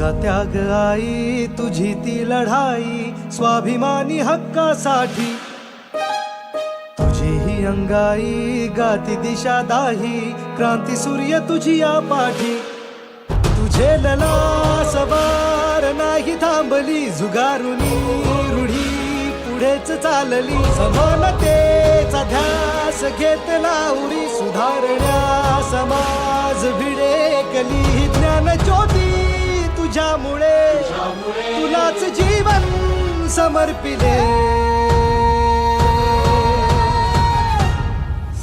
तुझा त्याग आई, तुझी ती लढाई स्वाभिमानी हक्कासाठी, तुझी ही अंगाई गाती दिशा दाही, क्रांती सूर्य तुझी या पाठी. तुझे लला सवार नाही थांबली, झुगारुनी रूढी पुढेच चालली. समानतेचा ध्यास घेतला उरी, सुधारण्या समाज भिडेकली. ज्ञान ज्योती तुझ्यामुळे तुलाच जीवन समर्पिले.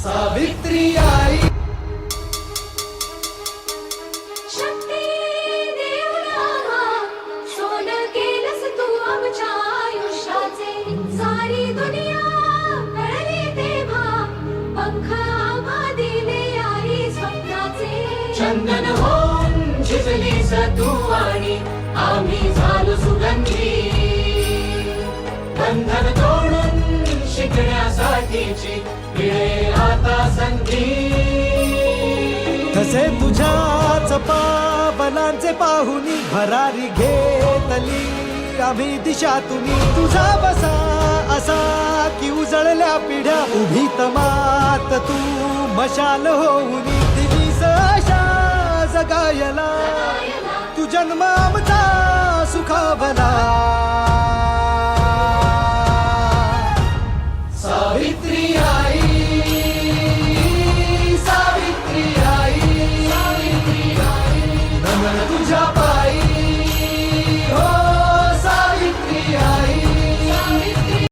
सावित्री आई, शक्ती देवना सोन केलस तू आमच्या आयुष्याचे. सारी दुनिया कळली तेव्हा पंख आम्हा दिले आई स्वप्नाचे. चंदन होऊन झिजलीस तू आणि आम्ही झालो सुगंधी. बंधन तोडून शिकण्यासाठीची मिळे आता संधी. तसे तुझ्याच पावलांचे पाहुनी भरारी घेतली आम्ही दिशा तुम्ही. तुझा बसा असा की उजळल्या पिढ्या, उभी तमात तू मशाल होऊन दिलीस आशा जगायला. तू जन्म आमचा सुखावला.